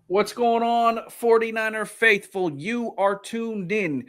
What's going on, 49er faithful? You are tuned in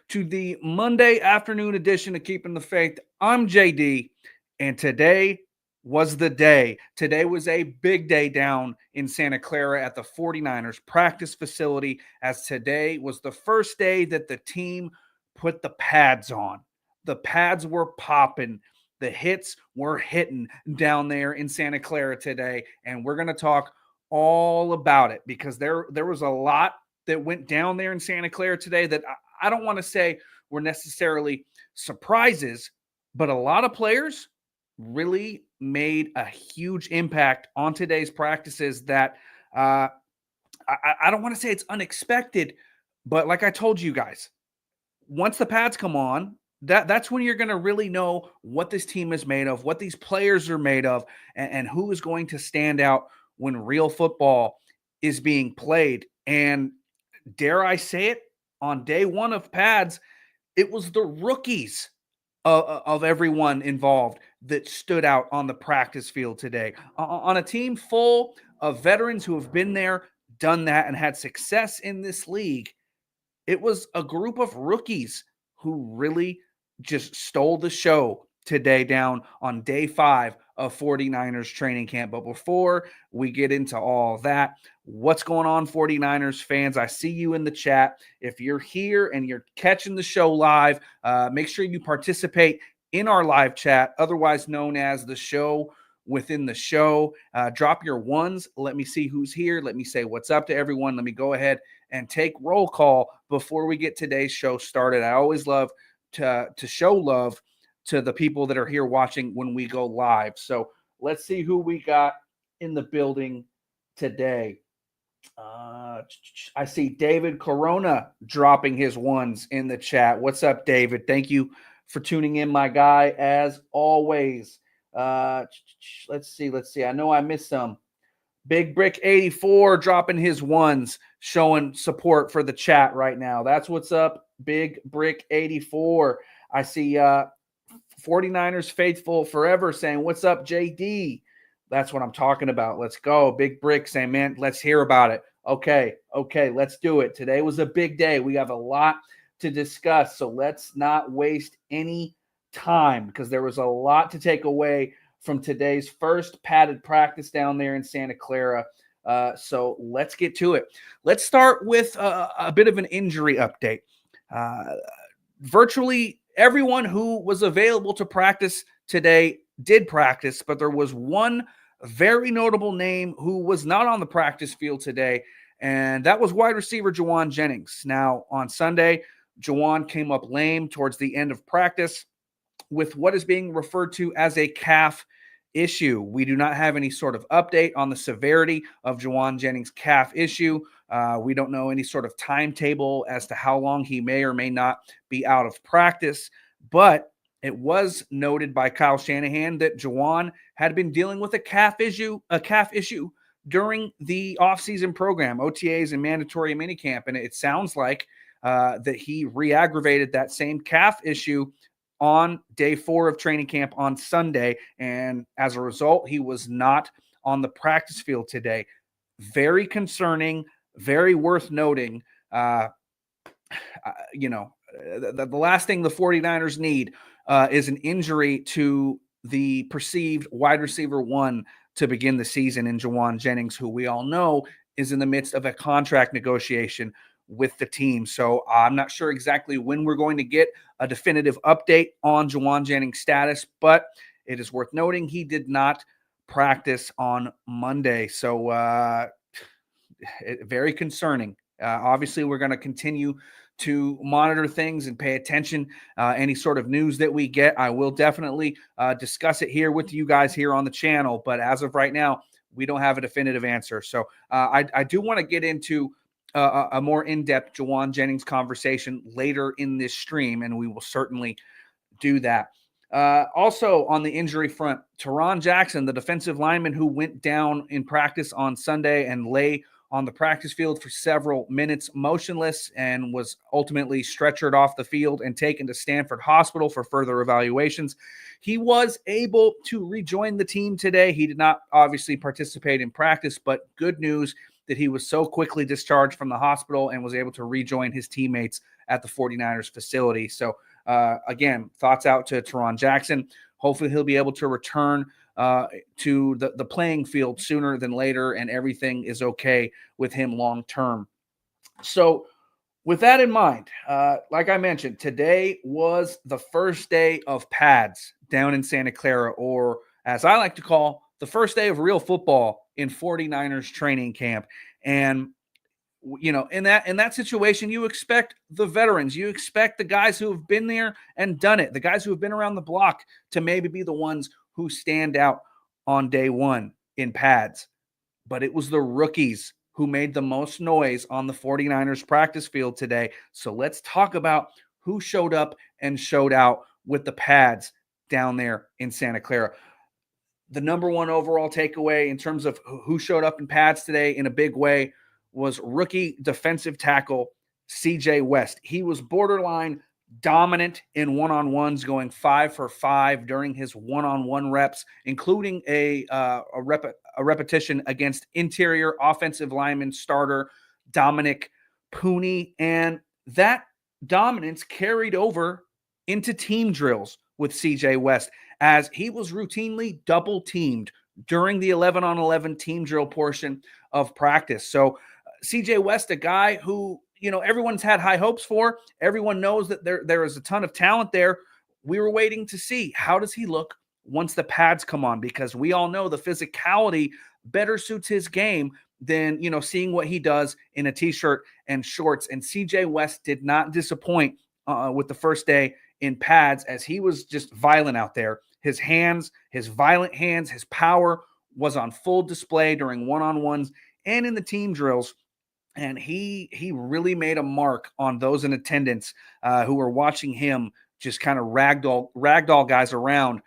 to the Monday afternoon edition of Keeping the Faith. I'm JD, and today was the day. Today was a big day down in Santa Clara at the 49ers practice facility, as today was the first day that the team put the pads on. The pads were popping. The hits were hitting down there in Santa Clara today, and we're going to talk all about it because there was a lot that went down there in Santa Clara today that I don't want to say were necessarily surprises, but a lot of players really made a huge impact on today's practices that I don't want to say it's unexpected, but like I told you guys, once the pads come on, that's when you're going to really know what this team is made of, what these players are made of, and who is going to stand out when real football is being played. And dare I say it, on day one of pads, it was the rookies of everyone involved that stood out on the practice field today. On a team full of veterans who have been there, done that, and had success in this league, it was a group of rookies who really just stole the show today down on day 5 of 49ers training camp. But before we get into all that, what's going on, 49ers fans? I see you in the chat. If you're here and you're catching the show live, make sure you participate in our live chat, otherwise known as the show within the show. Drop your ones. Let me see who's here. Let me say what's up to everyone. Let me go ahead and take roll call before we get today's show started. I always love to show love to the people that are here watching when we go live. So let's see who we got in the building today. I see David Corona dropping his ones in the chat. What's up, David? Thank you for tuning in, my guy, as always. Let's see. I know I missed some. Big Brick 84 dropping his ones, showing support for the chat right now. That's what's up, Big Brick 84. I see 49ers faithful forever saying, what's up, JD? That's what I'm talking about. Let's go. Big Brick saying, man, let's hear about it. Okay, let's do it. Today was a big day. We have a lot to discuss, so let's not waste any time because there was a lot to take away from today's first padded practice down there in Santa Clara. So let's get to it. Let's start with a bit of an injury update. Virtually everyone who was available to practice today did practice, but there was one very notable name who was not on the practice field today, and that was wide receiver Jauan Jennings. Now, on Sunday, Jauan came up lame towards the end of practice with what is being referred to as a calf issue. We do not have any sort of update on the severity of Jauan Jennings' calf issue. We don't know any sort of timetable as to how long he may or may not be out of practice, but it was noted by Kyle Shanahan that Jauan had been dealing with a calf issue during the offseason program, OTAs and mandatory minicamp, and it sounds like that he re-aggravated that same calf issue on day 4 of training camp on Sunday, and as a result, he was not on the practice field today. Very concerning, very worth noting. The last thing the 49ers need is an injury to the perceived wide receiver 1 to begin the season in Jauan Jennings, who we all know is in the midst of a contract negotiation with the team. So I'm not sure exactly when we're going to get a definitive update on Jauan Jennings' status, but it is worth noting he did not practice on Monday. So very concerning. Obviously, we're going to continue to monitor things and pay attention. Any sort of news that we get, I will definitely discuss it here with you guys here on the channel. But as of right now, we don't have a definitive answer. So I do want to get into a more in-depth Jauan Jennings conversation later in this stream, and we will certainly do that. Also on the injury front, Teron Jackson, the defensive lineman who went down in practice on Sunday and lay on the practice field for several minutes motionless and was ultimately stretchered off the field and taken to Stanford Hospital for further evaluations. He was able to rejoin the team today. He did not obviously participate in practice, but good news. that he was so quickly discharged from the hospital and was able to rejoin his teammates at the 49ers facility. So, again, thoughts out to Teron Jackson. Hopefully he'll be able to return to the playing field sooner than later, and everything is okay with him long term. So, with that in mind, like I mentioned, today was the first day of pads down in Santa Clara, or as I like to call, the first day of real football in 49ers training camp. And in that situation, you expect the veterans, you expect the guys who have been there and done it, the guys who have been around the block, to maybe be the ones who stand out on day one in pads. But it was the rookies who made the most noise on the 49ers practice field today. So let's talk about who showed up and showed out with the pads down there in Santa Clara. The number one overall takeaway in terms of who showed up in pads today in a big way was rookie defensive tackle CJ West. He was borderline dominant in one-on-ones, going 5 for 5 during his one-on-one reps, including a repetition against interior offensive lineman starter Dominic Pooney. And that dominance carried over into team drills with CJ West, as he was routinely double teamed during the 11-on-11 team drill portion of practice. So CJ West, a guy who, everyone's had high hopes for. Everyone knows that there is a ton of talent there. We were waiting to see, how does he look once the pads come on, because we all know the physicality better suits his game than, seeing what he does in a t-shirt and shorts. And CJ West did not disappoint with the first day in pads, as he was just violent out there. His hands, his violent hands, his power was on full display during one-on-ones and in the team drills. And he really made a mark on those in attendance who were watching him just kind of ragdoll guys around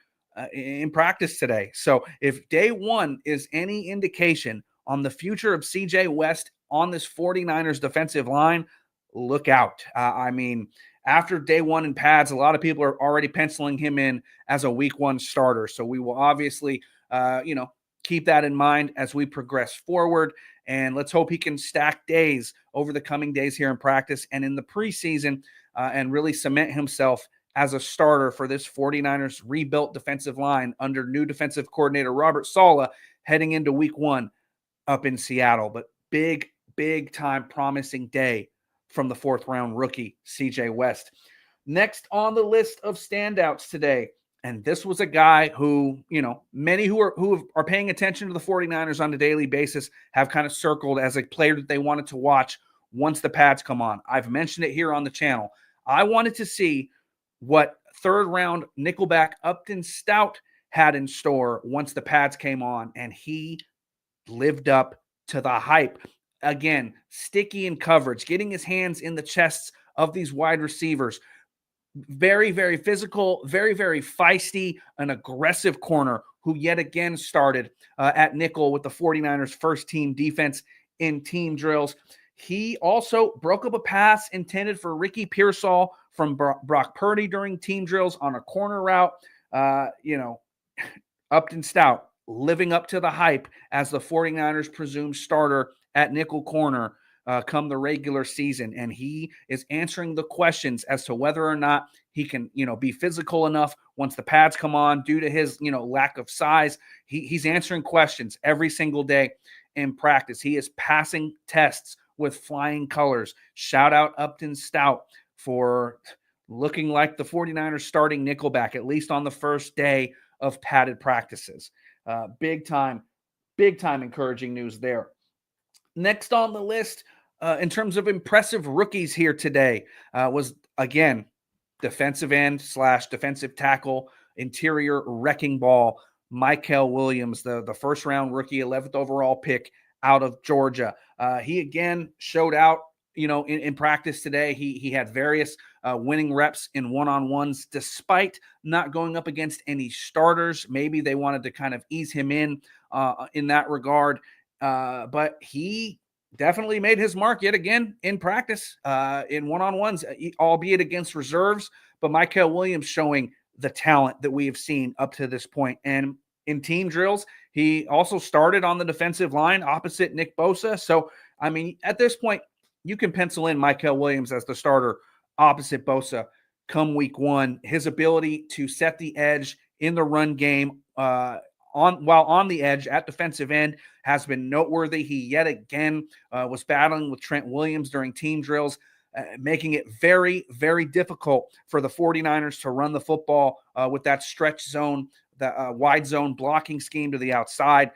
in practice today. So if day one is any indication on the future of CJ West on this 49ers defensive line, look out. After day one in pads, a lot of people are already penciling him in as a week one starter. So we will obviously, keep that in mind as we progress forward. And let's hope he can stack days over the coming days here in practice and in the preseason and really cement himself as a starter for this 49ers rebuilt defensive line under new defensive coordinator Robert Saleh heading into week one up in Seattle. But big time promising day from the fourth round rookie CJ West. Next on the list of standouts today, and this was a guy who, many who are paying attention to the 49ers on a daily basis have kind of circled as a player that they wanted to watch once the pads come on. I've mentioned it here on the channel. I wanted to see what third round nickelback Upton Stout had in store once the pads came on, and he lived up to the hype. Again, sticky in coverage, getting his hands in the chests of these wide receivers. Very, very physical, very, very feisty, an aggressive corner who yet again started at nickel with the 49ers first team defense in team drills. He also broke up a pass intended for Ricky Pearsall from Brock Purdy during team drills on a corner route. Upton Stout living up to the hype as the 49ers presumed starter at nickel corner come the regular season. And he is answering the questions as to whether or not he can, be physical enough once the pads come on due to his, lack of size. He's answering questions every single day in practice. He is passing tests with flying colors. Shout out Upton Stout for looking like the 49ers starting nickelback, at least on the first day of padded practices. Big time encouraging news there. Next on the list, in terms of impressive rookies here today, was, again, defensive end / defensive tackle, interior wrecking ball, Mykel Williams, the first-round rookie, 11th overall pick out of Georgia. He, again, showed out, in practice today. He had various winning reps in one-on-ones despite not going up against any starters. Maybe they wanted to kind of ease him in that regard. But he definitely made his mark yet again in practice in one-on-ones, albeit against reserves. But Mykel Williams showing the talent that we have seen up to this point. And in team drills, He also started on the defensive line opposite Nick Bosa. So, I mean, at this point, you can pencil in Mykel Williams as the starter opposite Bosa come week one. His ability to set the edge in the run game while on the edge at defensive end has been noteworthy. He yet again was battling with Trent Williams during team drills, making it very, very difficult for the 49ers to run the football with that stretch zone, the wide zone blocking scheme to the outside.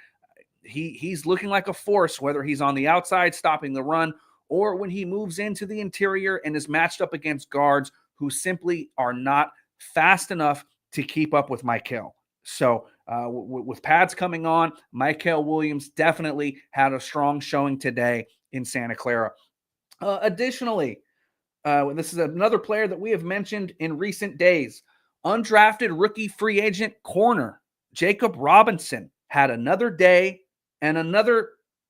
He's looking like a force, whether he's on the outside stopping the run or when he moves into the interior and is matched up against guards who simply are not fast enough to keep up with Mykel. So with pads coming on, Mykel Williams definitely had a strong showing today in Santa Clara. Additionally, this is another player that we have mentioned in recent days. Undrafted rookie free agent corner Jacob Robinson had another day and another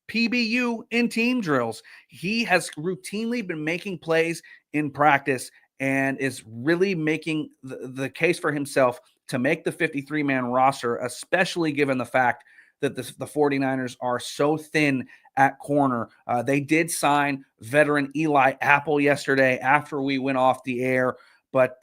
PBU in team drills. He has routinely been making plays in practice and is really making the case for himself to make the 53-man roster, especially given the fact that the 49ers are so thin at corner. They did sign veteran Eli Apple yesterday after we went off the air, but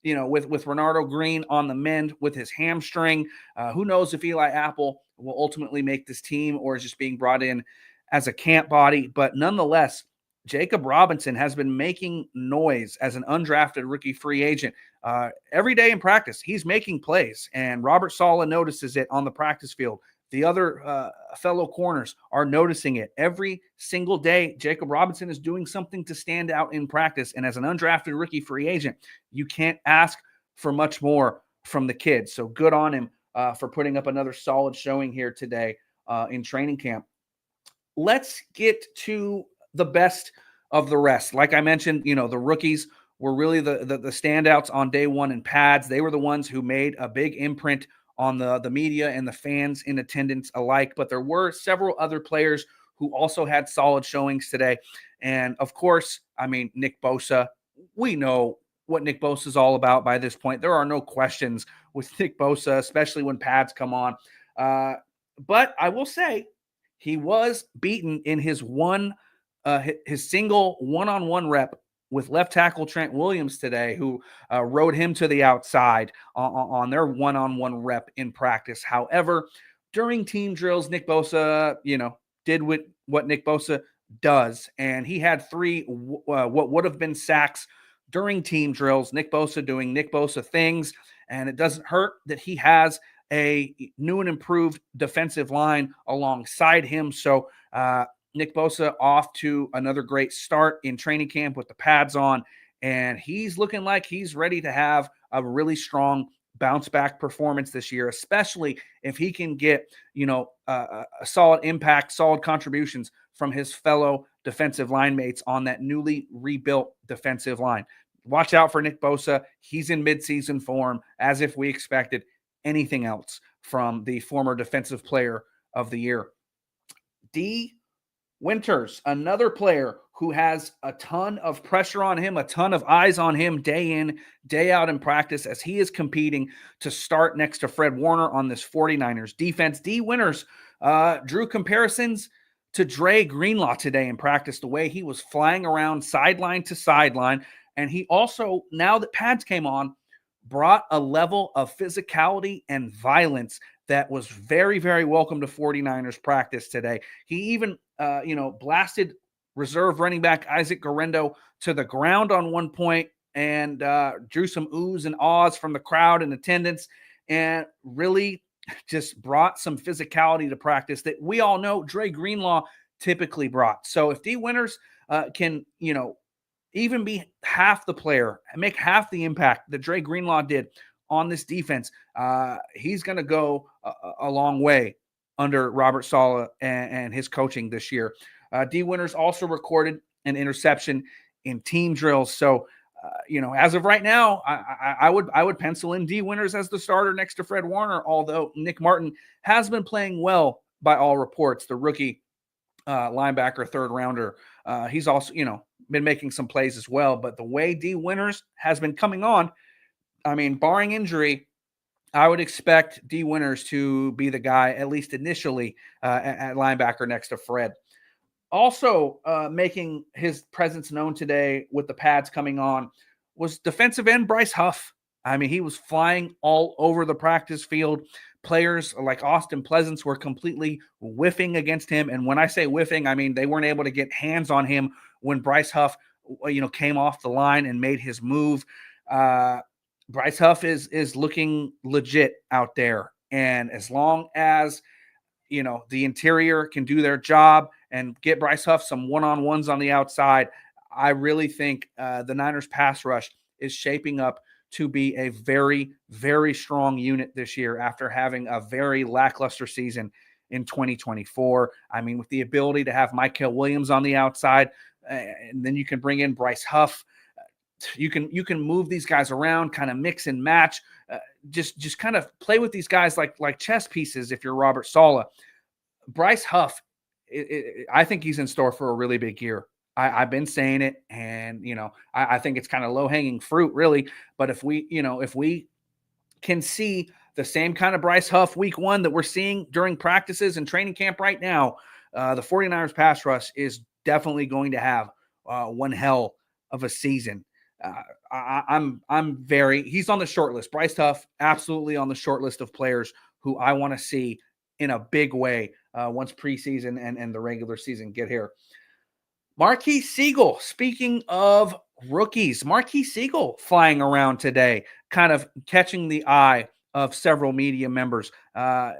with Renardo Green on the mend with his hamstring, who knows if Eli Apple will ultimately make this team or is just being brought in as a camp body. But nonetheless, Jacob Robinson has been making noise as an undrafted rookie free agent. Every day in practice, he's making plays, and Robert Saleh notices it on the practice field. The other fellow corners are noticing it. Every single day, Jacob Robinson is doing something to stand out in practice, and as an undrafted rookie free agent, you can't ask for much more from the kid. So good on him for putting up another solid showing here today in training camp. Let's get to the best of the rest. Like I mentioned, the rookies were really the standouts on day one in pads. They were the ones who made a big imprint on the media and the fans in attendance alike. But there were several other players who also had solid showings today. And of course, I mean, Nick Bosa, we know what Nick Bosa is all about by this point. There are no questions with Nick Bosa, especially when pads come on. But I will say he was beaten in his single one-on-one rep with left tackle Trent Williams today, who rode him to the outside on their one-on-one rep in practice. However, during team drills, Nick Bosa, did what Nick Bosa does, and he had three what would have been sacks during team drills. Nick Bosa doing Nick Bosa things, and it doesn't hurt that he has a new and improved defensive line alongside him. So Nick Bosa off to another great start in training camp with the pads on, and he's looking like he's ready to have a really strong bounce back performance this year, especially if he can get, a solid impact, solid contributions from his fellow defensive line mates on that newly rebuilt defensive line. Watch out for Nick Bosa. He's in midseason form, as if we expected anything else from the former defensive player of the year. D. Winters, another player who has a ton of pressure on him, a ton of eyes on him day in, day out in practice as he is competing to start next to Fred Warner on this 49ers defense. D. Winters drew comparisons to Dre Greenlaw today in practice, the way he was flying around sideline to sideline. And he also, now that pads came on, brought a level of physicality and violence that was very, very welcome to 49ers practice today. He even, blasted reserve running back Isaac Guerrero to the ground on one point and drew some oohs and ahs from the crowd in attendance and really just brought some physicality to practice that we all know Dre Greenlaw typically brought. So if D. Winters can, even be half the player and make half the impact that Dre Greenlaw did on this defense, he's going to go a long way under Robert Saleh and his coaching this year. D. Winters also recorded an interception in team drills. So, as of right now, I would pencil in D. Winters as the starter next to Fred Warner, although Nick Martin has been playing well by all reports, the rookie linebacker, third rounder. He's also, been making some plays as well. But the way D. Winters has been coming on, I mean, barring injury, I would expect D Winters to be the guy, at least initially, at linebacker next to Fred. Also, making his presence known today with the pads coming on was defensive end Bryce Huff. I mean, he was flying all over the practice field. Players like Austin Pleasance were completely whiffing against him. And when I say whiffing, I mean they weren't able to get hands on him when Bryce Huff, came off the line and made his move. Uh, Bryce Huff is looking legit out there. And as long as the interior can do their job and get Bryce Huff some one-on-ones on the outside, I really think the Niners pass rush is shaping up to be a very, very strong unit this year after having a very lackluster season in 2024. I mean, with the ability to have Mykel Williams on the outside, and then you can bring in Bryce Huff. You can move these guys around, kind of mix and match, just kind of play with these guys like chess pieces. If you're Robert Saleh, Bryce Huff, I think he's in store for a really big year. I've been saying it, and I think it's kind of low hanging fruit, really. But if we can see the same kind of Bryce Huff week one that we're seeing during practices and training camp right now, the 49ers pass rush is definitely going to have one hell of a season. He's on the short list. Bryce Huff, absolutely on the short list of players who I want to see in a big way once preseason and the regular season get here. Marquis Siegel, speaking of rookies, Marquis Siegel flying around today, kind of catching the eye of several media members.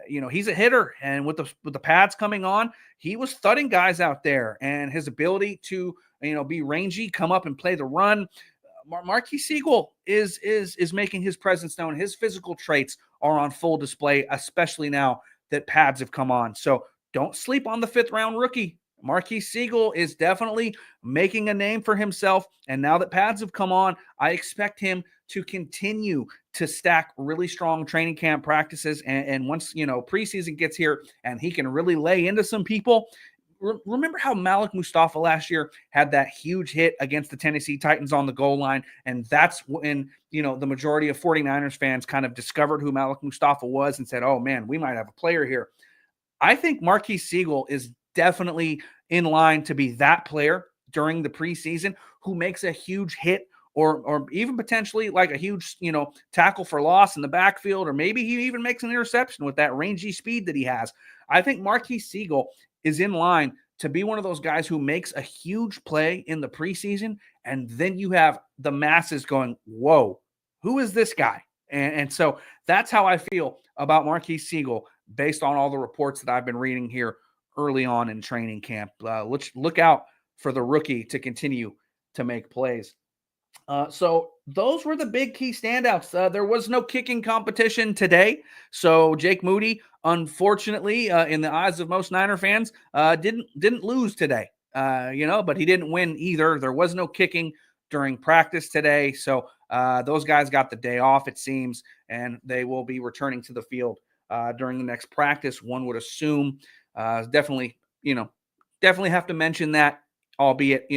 He's a hitter, and with the pads coming on, he was thudding guys out there, and his ability to be rangy, come up and play the run. Marquis Siegel is making his presence known. His physical traits are on full display, especially now that pads have come on. So don't sleep on the 5th-round rookie. Marquis Siegel is definitely making a name for himself. And now that pads have come on, I expect him to continue to stack really strong training camp practices. And once, preseason gets here and he can really lay into some people. Remember how Malik Mustafa last year had that huge hit against the Tennessee Titans on the goal line? And that's when, the majority of 49ers fans kind of discovered who Malik Mustafa was and said, oh man, we might have a player here. I think Marquis Siegel is definitely in line to be that player during the preseason who makes a huge hit or even potentially like a huge, tackle for loss in the backfield, or maybe he even makes an interception with that rangy speed that he has. I think Marquis Siegel is in line to be one of those guys who makes a huge play in the preseason, and then you have the masses going, whoa, who is this guy? And so that's how I feel about Marquis Siegel based on all the reports that I've been reading here early on in training camp. Let's look out for the rookie to continue to make plays. So those were the big key standouts. There was no kicking competition today. So Jake Moody, unfortunately, in the eyes of most Niner fans, didn't lose today. But he didn't win either. There was no kicking during practice today. So those guys got the day off, it seems, and they will be returning to the field during the next practice. One would assume. Definitely have to mention that, albeit,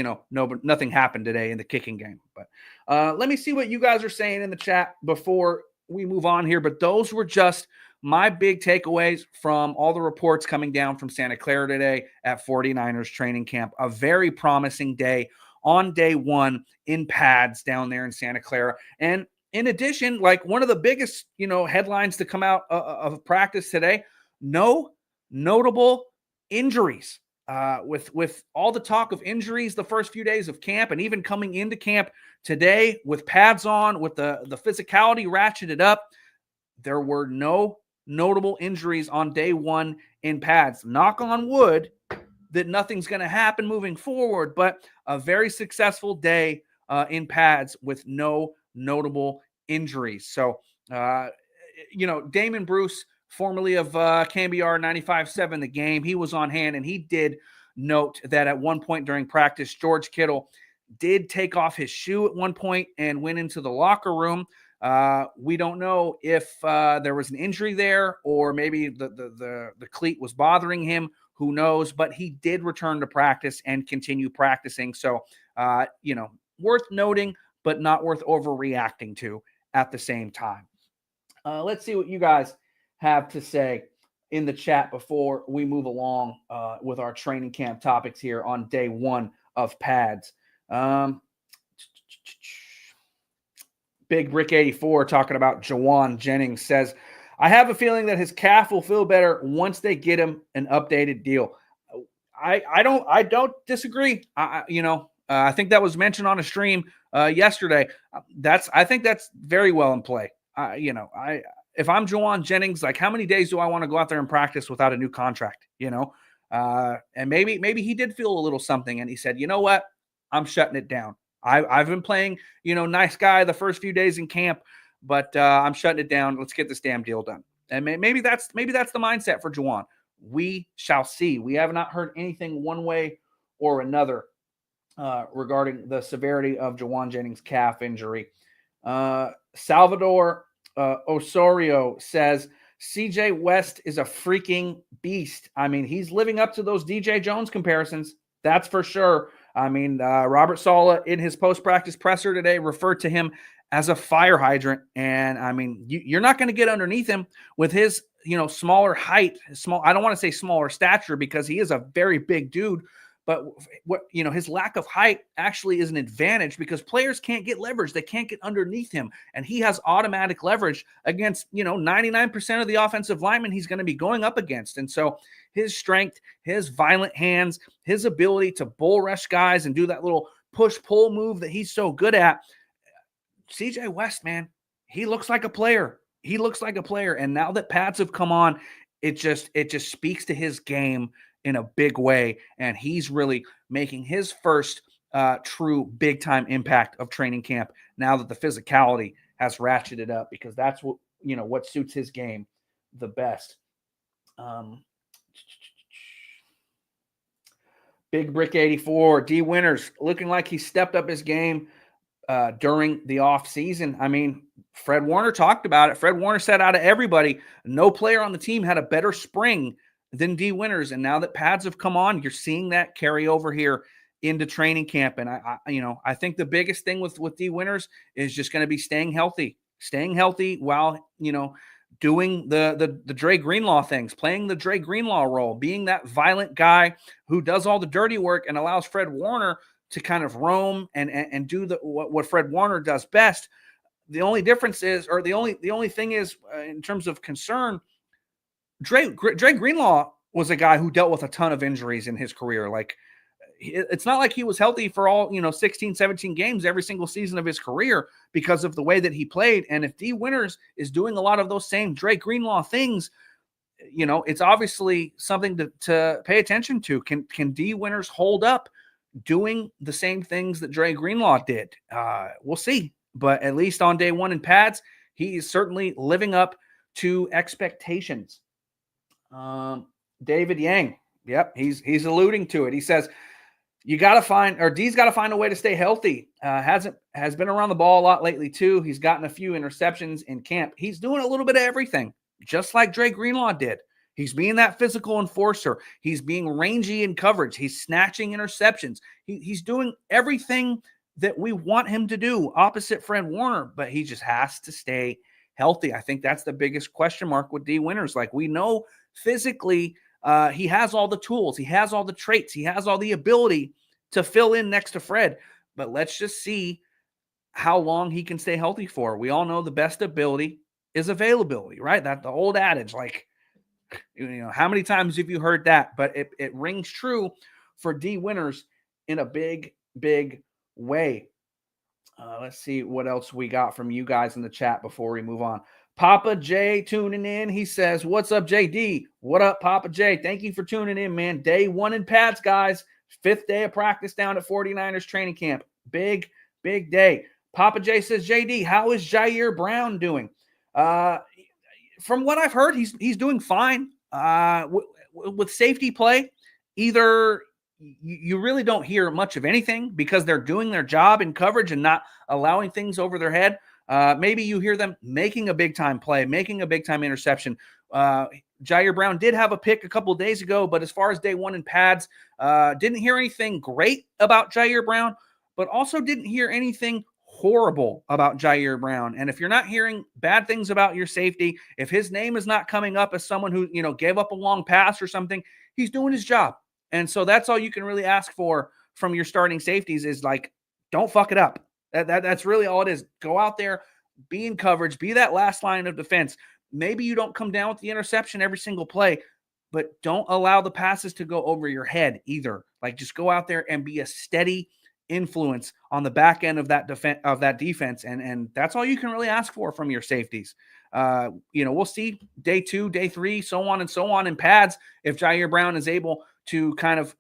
nothing happened today in the kicking game. But let me see what you guys are saying in the chat before we move on here. But those were just my big takeaways from all the reports coming down from Santa Clara today at 49ers training camp. A very promising day on day one in pads down there in Santa Clara. And in addition, like one of the biggest, headlines to come out of practice today, no notable injuries. With all the talk of injuries the first few days of camp and even coming into camp today with pads on, with the physicality ratcheted up, there were no notable injuries on day one in pads. Knock on wood that nothing's going to happen moving forward, but a very successful day in pads with no notable injuries. So, Damon Bruce, formerly of KBR 95.7 The Game, he was on hand, and he did note that at one point during practice, George Kittle did take off his shoe at one point and went into the locker room. We don't know if there was an injury there or maybe the cleat was bothering him. Who knows? But he did return to practice and continue practicing. So, worth noting, but not worth overreacting to at the same time. Let's see what you guys have to say in the chat before we move along with our training camp topics here on day one of pads. Um, Big Brick 84 talking about Jawan Jennings says, I have a feeling that his calf will feel better once they get him an updated deal. I don't disagree. I think that was mentioned on a stream yesterday. I think that's very well in play. If I'm Jawan Jennings, like how many days do I want to go out there and practice without a new contract? And maybe he did feel a little something, and he said, you know what, I'm shutting it down. I've been playing, nice guy the first few days in camp, but I'm shutting it down. Let's get this damn deal done. And maybe that's the mindset for Jawan. We shall see. We have not heard anything one way or another regarding the severity of Jawan Jennings' calf injury. Salvador Osorio says, CJ West is a freaking beast. I mean, he's living up to those DJ Jones comparisons. That's for sure. I mean, Robert Saleh in his post-practice presser today referred to him as a fire hydrant. And I mean, you're not going to get underneath him with his, smaller height, I don't want to say smaller stature because he is a very big dude, but his lack of height actually is an advantage because players can't get leverage. They can't get underneath him. And he has automatic leverage against, 99% of the offensive linemen he's going to be going up against. And so his strength, his violent hands, his ability to bull rush guys and do that little push-pull move that he's so good at. CJ West, man, he looks like a player. He looks like a player. And now that pads have come on, it just speaks to his game in a big way. And he's really making his first true big-time impact of training camp now that the physicality has ratcheted up, because that's what suits his game the best. Big Brick 84, D Winters looking like he stepped up his game during the offseason. I mean, Fred Warner talked about it. Fred Warner said out of everybody, no player on the team had a better spring than D Winters. And now that pads have come on, you're seeing that carry over here into training camp. And I think the biggest thing with D Winters is just going to be staying healthy while, doing the Dre Greenlaw things, playing the Dre Greenlaw role, being that violent guy who does all the dirty work and allows Fred Warner to kind of roam and do what Fred Warner does best. The only difference is, or the only thing is, in terms of concern, Dre Greenlaw was a guy who dealt with a ton of injuries in his career. Like, it's not like he was healthy for all, 16, 17 games every single season of his career because of the way that he played. And if D Winters is doing a lot of those same Dre Greenlaw things, it's obviously something to pay attention to. Can D Winters hold up doing the same things that Dre Greenlaw did? We'll see. But at least on day one in pads, he is certainly living up to expectations. David Yang, yep, he's alluding to it. He says, D's got to find a way to stay healthy. Has been around the ball a lot lately too. He's gotten a few interceptions in camp. He's doing a little bit of everything, just like Dre Greenlaw did. He's being that physical enforcer. He's being rangy in coverage. He's snatching interceptions. He's doing everything that we want him to do, opposite Fred Warner, but he just has to stay healthy. I think that's the biggest question mark with D Winters. Like, we know physically he has all the tools. He has all the traits. He has all the ability to fill in next to Fred, but let's just see how long he can stay healthy for. We all know the best ability is availability, right? That's the old adage. Like, how many times have you heard that? But it rings true for D Winters in a big, big way. Let's see what else we got from you guys in the chat before we move on. Papa J tuning in. He says, what's up, JD? What up, Papa J? Thank you for tuning in, man. Day one in pads, guys. 5th day of practice down at 49ers training camp. Big, big day. Papa J says, JD, how is Jair Brown doing? From what I've heard, he's doing fine. With safety play, either you really don't hear much of anything because they're doing their job in coverage and not allowing things over their head. Maybe you hear them making a big-time play, making a big-time interception. Jair Brown did have a pick a couple of days ago, but as far as day one in pads, didn't hear anything great about Jair Brown, but also didn't hear anything horrible about Jair Brown. And if you're not hearing bad things about your safety, if his name is not coming up as someone who, gave up a long pass or something, he's doing his job. And so that's all you can really ask for from your starting safeties is like, don't fuck it up. That's really all it is. Go out there, be in coverage, be that last line of defense. Maybe you don't come down with the interception every single play, but don't allow the passes to go over your head either. Like just go out there and be a steady influence on the back end of that defense, and that's all you can really ask for from your safeties. We'll see day 2, day 3, so on and so on in pads if Jair Brown is able to kind of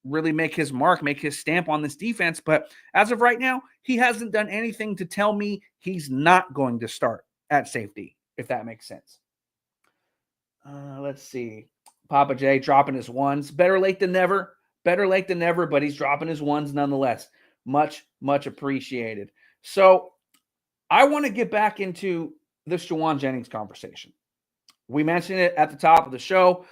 really make his mark, make his stamp on this defense. But as of right now, he hasn't done anything to tell me he's not going to start at safety, if that makes sense. Let's see. Papa J dropping his ones. Better late than never. Better late than never, but he's dropping his ones nonetheless. Much, much appreciated. So I want to get back into this Jauan Jennings conversation. We mentioned it at the top of the show.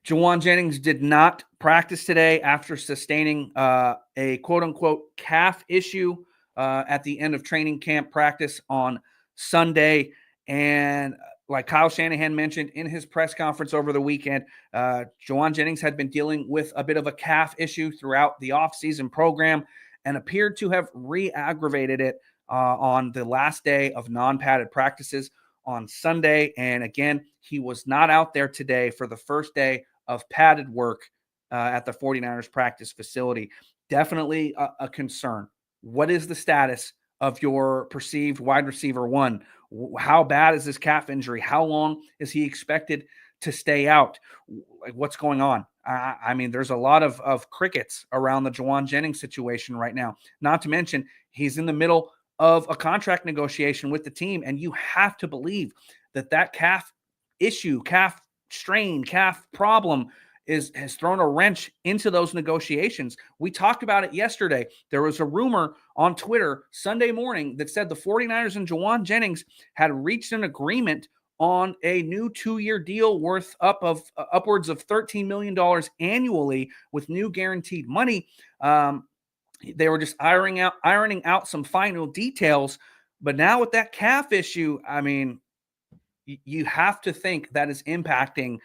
Jauan Jennings did not practice today after sustaining a quote-unquote calf issue at the end of training camp practice on Sunday. And like Kyle Shanahan mentioned in his press conference over the weekend, Jauan Jennings had been dealing with a bit of a calf issue throughout the offseason program and appeared to have re-aggravated it on the last day of non-padded practices on Sunday. And again, he was not out there today for the first day of padded work at the 49ers practice facility. Definitely a concern. What is the status of your perceived wide receiver one? How bad is this calf injury? How long is he expected to stay out? Like, what's going on? I mean, there's a lot of crickets around the Jauan Jennings situation right now. Not to mention, he's in the middle of a contract negotiation with the team, and you have to believe that calf issue, calf strain, calf problem has thrown a wrench into those negotiations. We talked about it yesterday. There was a rumor on Twitter Sunday morning that said the 49ers and Jauan Jennings had reached an agreement on a new 2-year deal worth upwards of $13 million annually with new guaranteed money. They were just ironing out some final details. But now with that calf issue, I mean, you have to think that is impacting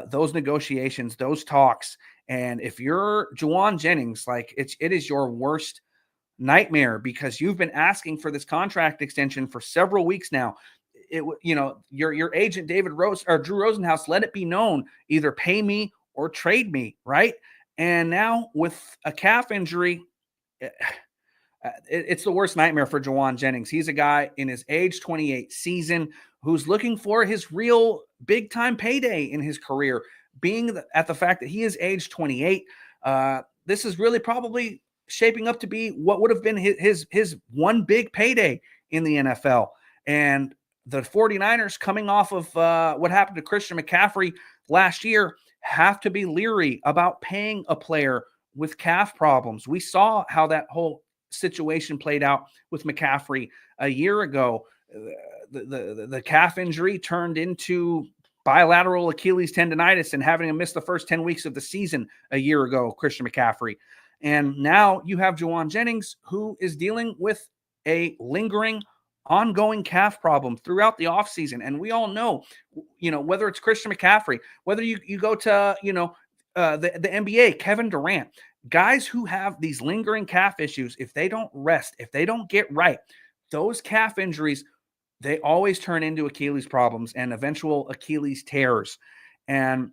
those negotiations, those talks. And if you're Jauan Jennings, like it is your worst nightmare because you've been asking for this contract extension for several weeks now. Your agent Drew Rosenhaus let it be known, either pay me or trade me, right? And now with a calf injury, it's the worst nightmare for Jauan Jennings. He's a guy in his age 28 season who's looking for his real big-time payday in his career. Being at the fact that he is age 28, this is really probably shaping up to be what would have been his one big payday in the NFL. And the 49ers, coming off of what happened to Christian McCaffrey last year, have to be leery about paying a player with calf problems. We saw how that whole situation played out with McCaffrey a year ago. The calf injury turned into bilateral Achilles tendonitis and having him miss the first 10 weeks of the season a year ago, Christian McCaffrey. And now you have Jauan Jennings, who is dealing with a lingering, ongoing calf problem throughout the offseason. And we all know, whether it's Christian McCaffrey, whether you go to, the NBA, Kevin Durant, guys who have these lingering calf issues, if they don't rest, if they don't get right, those calf injuries, they always turn into Achilles problems and eventual Achilles tears. And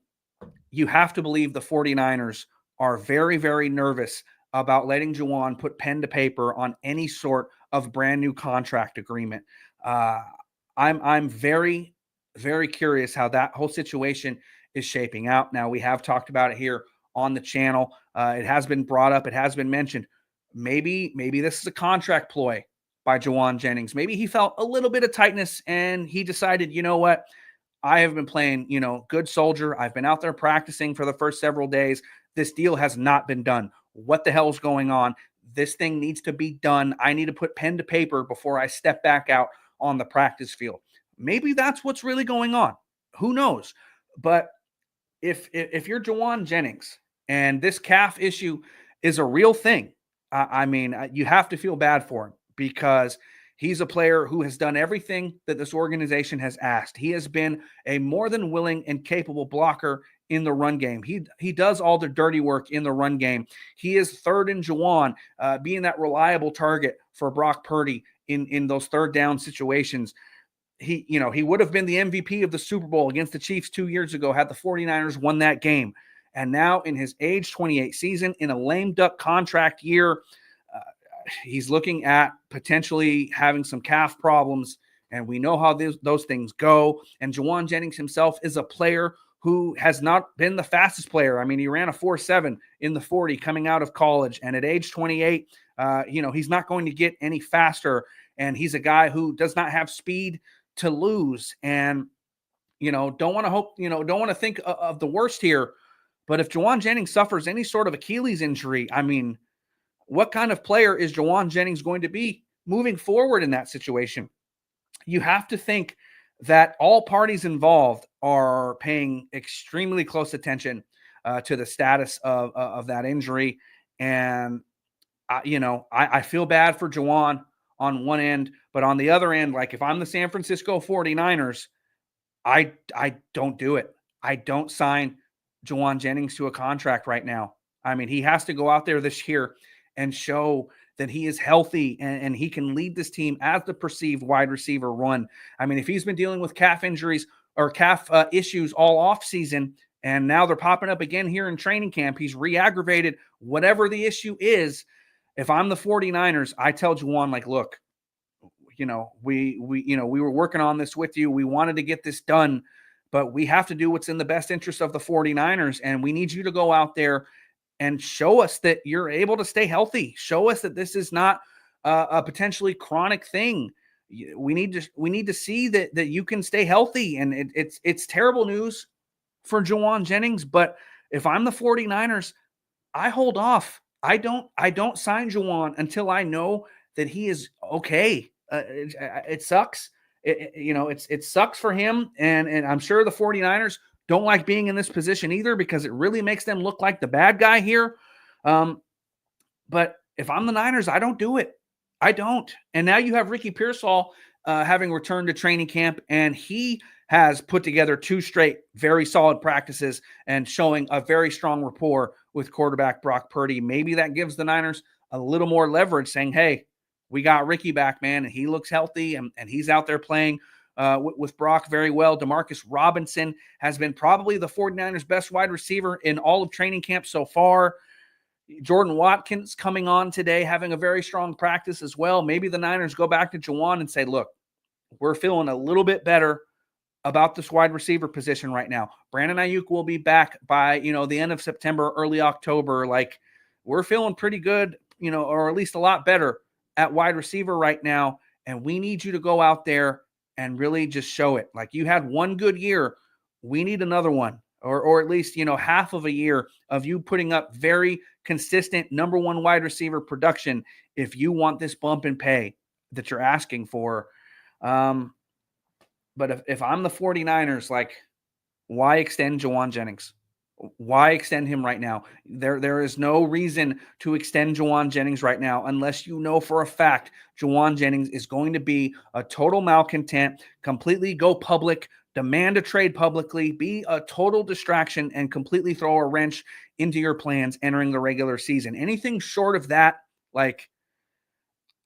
you have to believe the 49ers are very, very nervous about letting Jauan put pen to paper on any sort of brand new contract agreement. I'm very, very curious how that whole situation is shaping out. Now, we have talked about it here on the channel. It has been brought up. It has been mentioned. Maybe this is a contract ploy by Jauan Jennings. Maybe he felt a little bit of tightness and he decided, you know what? I have been playing, good soldier. I've been out there practicing for the first several days. This deal has not been done. What the hell's going on? This thing needs to be done. I need to put pen to paper before I step back out on the practice field. Maybe that's what's really going on. Who knows? But if you're Jauan Jennings and this calf issue is a real thing, I mean, you have to feel bad for him because he's a player who has done everything that this organization has asked. He has been a more than willing and capable blocker in the run game. He does all the dirty work in the run game. He is third in Juwan, being that reliable target for Brock Purdy in those third down situations. He would have been the MVP of the Super Bowl against the Chiefs 2 years ago had the 49ers won that game. And now in his age 28 season, in a lame duck contract year, he's looking at potentially having some calf problems. And we know how those things go. And Juwan Jennings himself is a player who has not been the fastest player. I mean, he ran a 4.7 in the 40 coming out of college. And at age 28, he's not going to get any faster. And he's a guy who does not have speed to lose. And, don't want to think of the worst here. But if Juwan Jennings suffers any sort of Achilles injury, I mean, what kind of player is Juwan Jennings going to be moving forward in that situation? You have to think that all parties involved are paying extremely close attention to the status of that injury. And, I feel bad for Juwan on one end, but on the other end, like if I'm the San Francisco 49ers, I don't do it. I don't sign Juwan Jennings to a contract right now. I mean, he has to go out there this year and show that he is healthy and he can lead this team as the perceived wide receiver one. I mean, if he's been dealing with calf injuries or calf issues all off season, and now they're popping up again here in training camp, he's re-aggravated whatever the issue is. If I'm the 49ers, I tell Juwan, like, look, we were working on this with you. We wanted to get this done, but we have to do what's in the best interest of the 49ers. And we need you to go out there and show us that you're able to stay healthy. Show us that this is not a potentially chronic thing. We need to see that you can stay healthy. And it's terrible news for Juwan Jennings. But if I'm the 49ers, I hold off. I don't sign Juwan until I know that he is okay. It sucks. It sucks for him. And I'm sure the 49ers don't like being in this position either because it really makes them look like the bad guy here. But if I'm the Niners, I don't do it. I don't. And now you have Ricky Pearsall having returned to training camp, and he has put together 2 straight very solid practices and showing a very strong rapport with quarterback Brock Purdy. Maybe that gives the Niners a little more leverage saying, hey, we got Ricky back, man, and he looks healthy, and he's out there playing with Brock very well. Demarcus Robinson has been probably the 49ers' best wide receiver in all of training camp so far. Jordan Watkins coming on today, having a very strong practice as well. Maybe the Niners go back to Juwan and say, look, we're feeling a little bit better about this wide receiver position right now. Brandon Ayuk will be back by, the end of September, early October. Like, we're feeling pretty good, or at least a lot better at wide receiver right now. And we need you to go out there and really just show it. Like, you had one good year. We need another one, or at least, half of a year of you putting up very consistent number one wide receiver production if you want this bump in pay that you're asking for. But if I'm the 49ers, like, why extend Juwan Jennings? Why extend him right now? There is no reason to extend Juwan Jennings right now unless you know for a fact Juwan Jennings is going to be a total malcontent, completely go public, demand a trade publicly, be a total distraction, and completely throw a wrench into your plans entering the regular season. Anything short of that, like,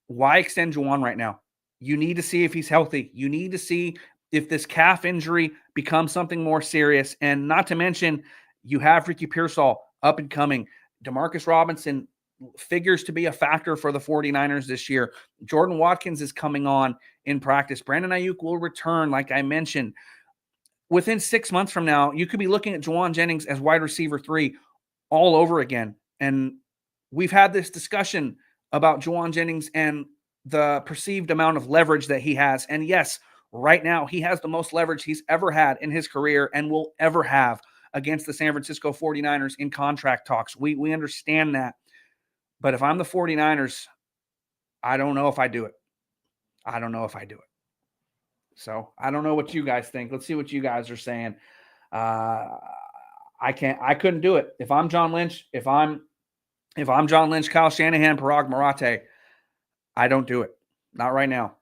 why extend Juwan right now? You need to see if he's healthy. You need to see if this calf injury becomes something more serious. And not to mention, you have Ricky Pearsall up and coming. Demarcus Robinson figures to be a factor for the 49ers this year. Jordan Watkins is coming on in practice. Brandon Ayuk will return, like I mentioned. Within 6 months from now, you could be looking at Juwan Jennings as wide receiver 3 all over again. And we've had this discussion about Juwan Jennings and the perceived amount of leverage that he has. And yes, right now he has the most leverage he's ever had in his career and will ever have against the San Francisco 49ers in contract talks. We understand that. But if I'm the 49ers, I don't know if I do it. I don't know if I do it. So I don't know what you guys think. Let's see what you guys are saying. I couldn't do it. If I'm John Lynch, if I'm John Lynch, Kyle Shanahan, Parag Marathe, I don't do it. Not right now.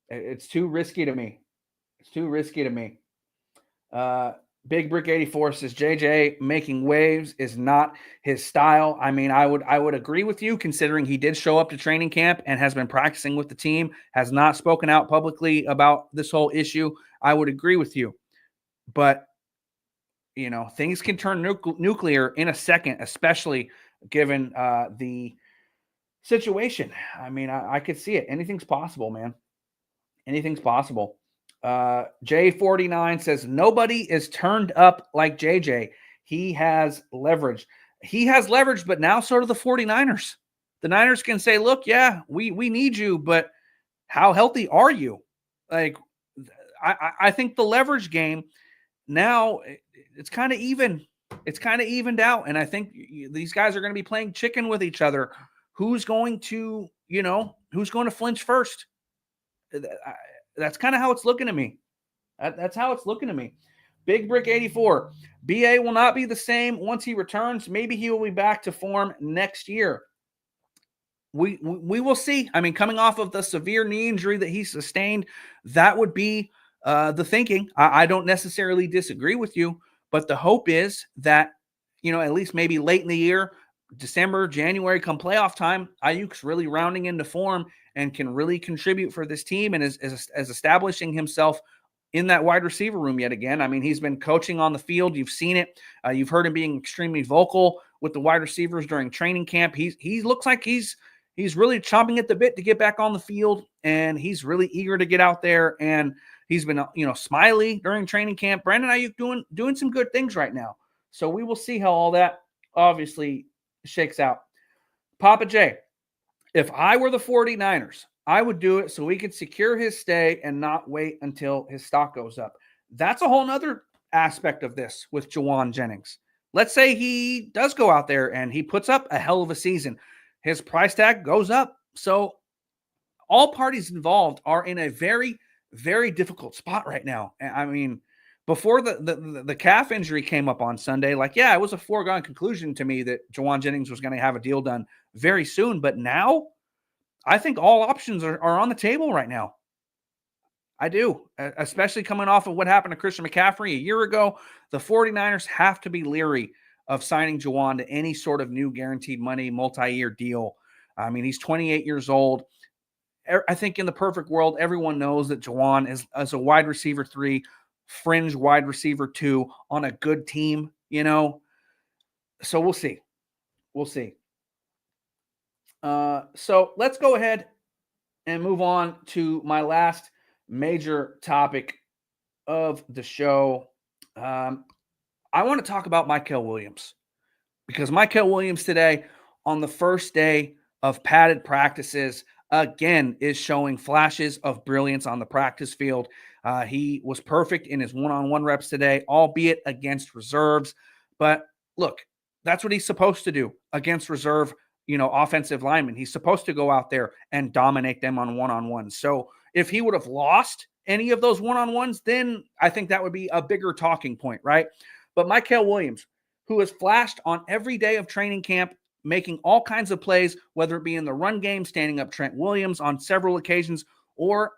It's too risky to me. It's too risky to me. Uh, Big Brick 84 says JJ making waves is not his style. I mean, I would agree with you, considering he did show up to training camp and has been practicing with the team, has not spoken out publicly about this whole issue. I would agree with you. But things can turn nuclear in a second, especially given the situation. I mean, I could see it. Anything's possible, man. Anything's possible. J49 says nobody is turned up like JJ. He has leverage. He has leverage, but now so do the 49ers. The Niners can say, look, yeah, we need you, but how healthy are you? Like, I think the leverage game now, it's kind of even. It's kind of evened out, and I think these guys are going to be playing chicken with each other. Who's going to flinch first? That's kind of how it's looking to me. That's how it's looking to me. Big Brick 84. BA will not be the same once he returns. Maybe he will be back to form next year. We will see. I mean, coming off of the severe knee injury that he sustained, that would be the thinking. I don't necessarily disagree with you, but the hope is that, at least maybe late in the year, December, January, come playoff time, Ayuk's really rounding into form and can really contribute for this team and is establishing himself in that wide receiver room yet again. I mean, he's been coaching on the field. You've seen it. You've heard him being extremely vocal with the wide receivers during training camp. He looks like he's really chomping at the bit to get back on the field, and he's really eager to get out there. And he's been, smiley during training camp. Brandon Ayuk doing some good things right now. So we will see how all that obviously shakes out. Papa J, if I were the 49ers, I would do it so we could secure his stay and not wait until his stock goes up. That's a whole nother aspect of this with Jauan Jennings. Let's say he does go out there and he puts up a hell of a season. His price tag goes up. So all parties involved are in a very, very difficult spot right now. I mean, before the calf injury came up on Sunday, it was a foregone conclusion to me that Jauan Jennings was going to have a deal done very soon. But now I think all options are on the table right now. I do, especially coming off of what happened to Christian McCaffrey a year ago. The 49ers have to be leery of signing Jauan to any sort of new guaranteed money multi-year deal. I mean, he's 28 years old. I think in the perfect world, everyone knows that Jauan is as a wide receiver 3, fringe wide receiver 2 on a good team, So we'll see. We'll see. So let's go ahead and move on to my last major topic of the show. I want to talk about Mykel Williams, because Mykel Williams today, on the first day of padded practices, again is showing flashes of brilliance on the practice field. He was perfect in his one-on-one reps today, albeit against reserves. But look, that's what he's supposed to do against reserve, offensive linemen. He's supposed to go out there and dominate them on one-on-ones. So if he would have lost any of those one-on-ones, then I think that would be a bigger talking point, right? But Mykel Williams, who has flashed on every day of training camp, making all kinds of plays, whether it be in the run game, standing up Trent Williams on several occasions, or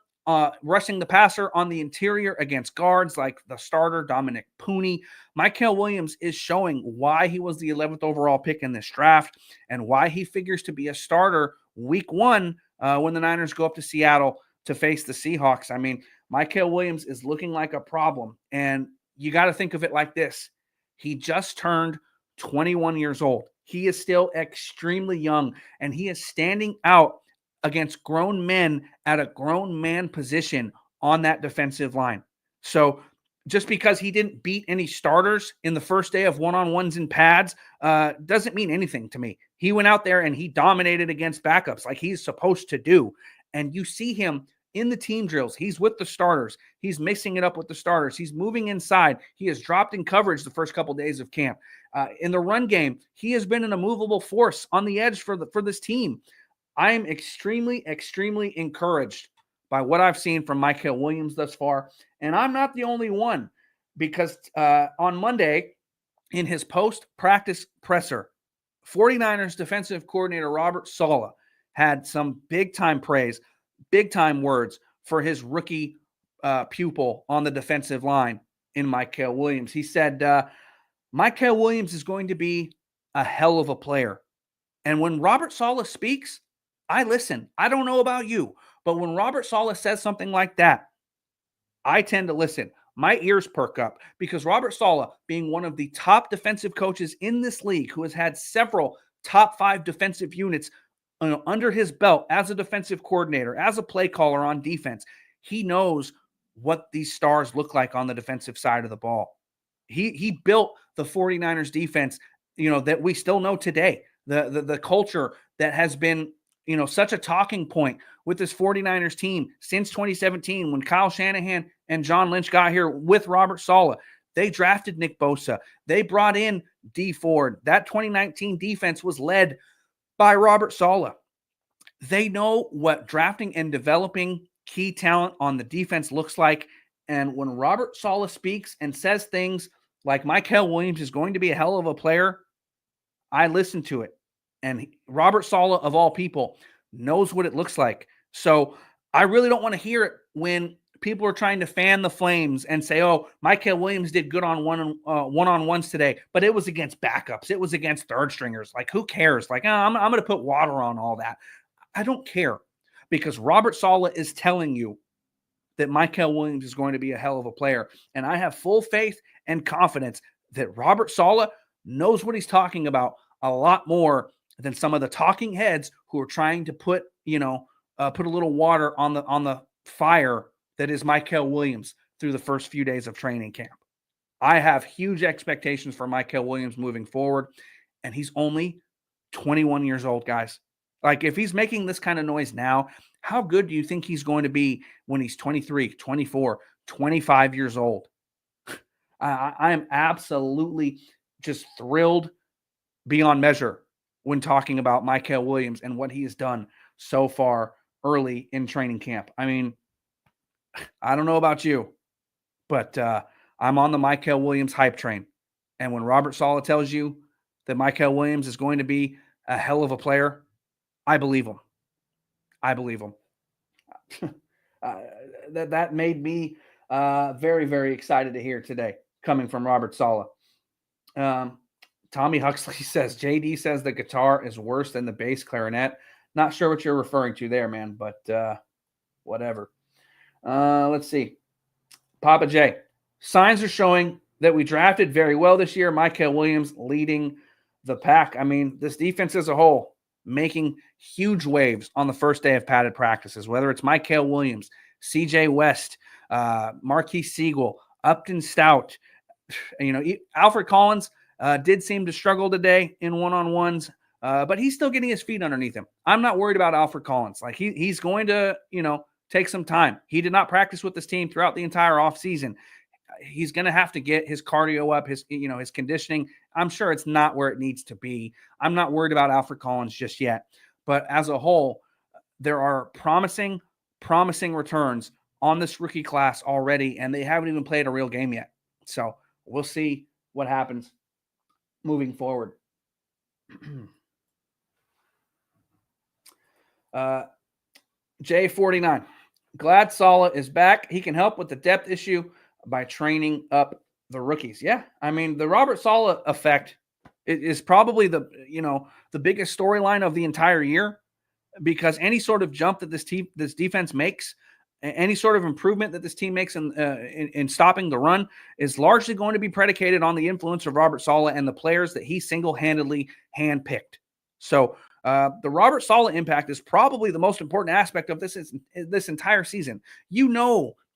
rushing the passer on the interior against guards like the starter, Dominic Pooney. Mykel Williams is showing why he was the 11th overall pick in this draft and why he figures to be a starter week 1 when the Niners go up to Seattle to face the Seahawks. I mean, Mykel Williams is looking like a problem, and you got to think of it like this. He just turned 21 years old. He is still extremely young, and he is standing out against grown men at a grown man position on that defensive line. So just because he didn't beat any starters in the first day of one-on-ones and pads doesn't mean anything to me. He went out there and he dominated against backups like he's supposed to do. And you see him in the team drills. He's with the starters. He's mixing it up with the starters. He's moving inside. He has dropped in coverage the first couple of days of camp. In the run game, he has been an immovable force on the edge for this team. I am extremely, extremely encouraged by what I've seen from Mykel Williams thus far. And I'm not the only one, because on Monday, in his post-practice presser, 49ers defensive coordinator Robert Saleh had some big-time praise big time words for his rookie pupil on the defensive line in Mykel Williams. He said, Mykel Williams is going to be a hell of a player. And when Robert Saleh speaks, I listen. I don't know about you, but when Robert Saleh says something like that, I tend to listen. My ears perk up because Robert Saleh, being one of the top defensive coaches in this league, who has had several top 5 defensive units under his belt as a defensive coordinator, as a play caller on defense, he knows what these stars look like on the defensive side of the ball. He built the 49ers defense, that we still know today. The culture that has been, such a talking point with this 49ers team since 2017 when Kyle Shanahan and John Lynch got here with Robert Saleh. They drafted Nick Bosa. They brought in Dee Ford. That 2019 defense was led by Robert Saleh. They know what drafting and developing key talent on the defense looks like. And when Robert Saleh speaks and says things like Mykel Williams is going to be a hell of a player, I listen to it. And Robert Saleh, of all people, knows what it looks like. So I really don't want to hear it when people are trying to fan the flames and say, oh, Mykel Williams did good on one-on-ones today, but it was against backups. It was against third stringers. Like, who cares? Like, I'm going to put water on all that. I don't care, because Robert Saleh is telling you that Mykel Williams is going to be a hell of a player. And I have full faith and confidence that Robert Saleh knows what he's talking about a lot more than some of the talking heads who are trying to put a little water on the fire that is Mykel Williams through the first few days of training camp. I have huge expectations for Mykel Williams moving forward, and he's only 21 years old, guys. Like, if he's making this kind of noise now, how good do you think he's going to be when he's 23, 24, 25 years old? I am absolutely just thrilled beyond measure when talking about Mykel Williams and what he has done so far early in training camp. I mean, I don't know about you, but I'm on the Mykel Williams hype train. And when Robert Saleh tells you that Mykel Williams is going to be a hell of a player, I believe him. I believe him. That made me very, very excited to hear today, coming from Robert Saleh. Tommy Huxley says, JD says the guitar is worse than the bass clarinet. Not sure what you're referring to there, man, but whatever. Let's see. Papa J. Signs are showing that we drafted very well this year. Mykel Williams leading the pack. I mean, this defense as a whole making huge waves on the first day of padded practices, whether it's Mykel Williams, CJ West, Marquise Siegel, Upton Stout, Alfred Collins did seem to struggle today in one-on-ones, but he's still getting his feet underneath him. I'm not worried about Alfred Collins. Like, he's going to, take some time. He did not practice with this team throughout the entire offseason. He's going to have to get his cardio up, his conditioning. I'm sure it's not where it needs to be. I'm not worried about Alfred Collins just yet. But as a whole, there are promising returns on this rookie class already, and they haven't even played a real game yet. So we'll see what happens moving forward. J49. Glad Saleh is back. He can help with the depth issue by training up the rookies. Yeah, I mean, the Robert Saleh effect is probably the biggest storyline of the entire year, because any sort of jump that this defense makes, any sort of improvement that this team makes in stopping the run, is largely going to be predicated on the influence of Robert Saleh and the players that he single-handedly handpicked. So the Robert Saleh impact is probably the most important aspect of this entire season.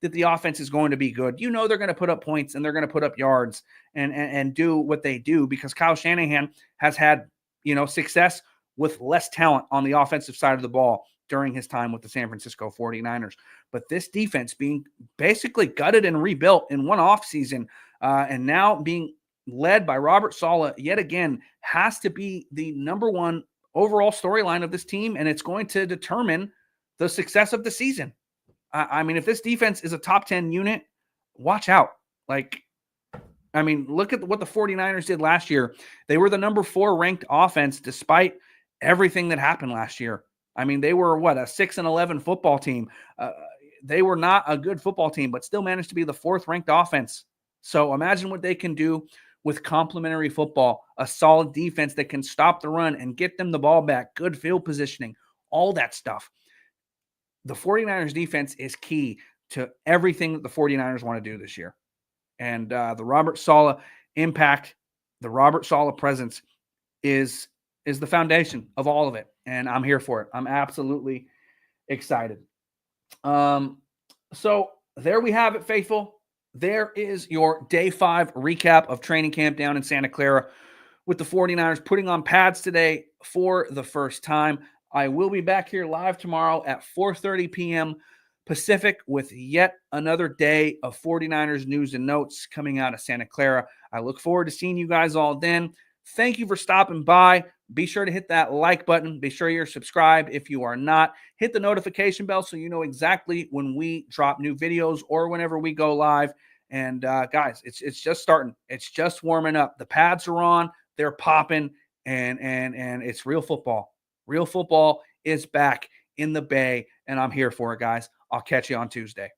That the offense is going to be good. They're going to put up points and they're going to put up yards and do what they do, because Kyle Shanahan has had, success with less talent on the offensive side of the ball during his time with the San Francisco 49ers. But this defense being basically gutted and rebuilt in one offseason, and now being led by Robert Saleh yet again, has to be the number one overall storyline of this team, and it's going to determine the success of the season. I mean, if this defense is a top 10 unit, watch out. Look at what the 49ers did last year. They were the number 4 ranked offense despite everything that happened last year. I mean, they were what, a 6-11 football team. They were not a good football team, but still managed to be the 4th ranked offense. So imagine what they can do with complementary football, a solid defense that can stop the run and get them the ball back, good field positioning, all that stuff. The 49ers defense is key to everything that the 49ers want to do this year. And the Robert Saleh impact, the Robert Saleh presence is the foundation of all of it. And I'm here for it. I'm absolutely excited. So there we have it, faithful. There is your day 5 recap of training camp down in Santa Clara with the 49ers putting on pads today for the first time. I will be back here live tomorrow at 4:30 p.m. Pacific with yet another day of 49ers news and notes coming out of Santa Clara. I look forward to seeing you guys all then. Thank you for stopping by. Be sure to hit that like button. Be sure you're subscribed if you are not. Hit the notification bell so you know exactly when we drop new videos or whenever we go live. And guys, it's just starting. It's just warming up. The pads are on. They're popping, and it's real football. Real football is back in the Bay, and I'm here for it, guys. I'll catch you on Tuesday.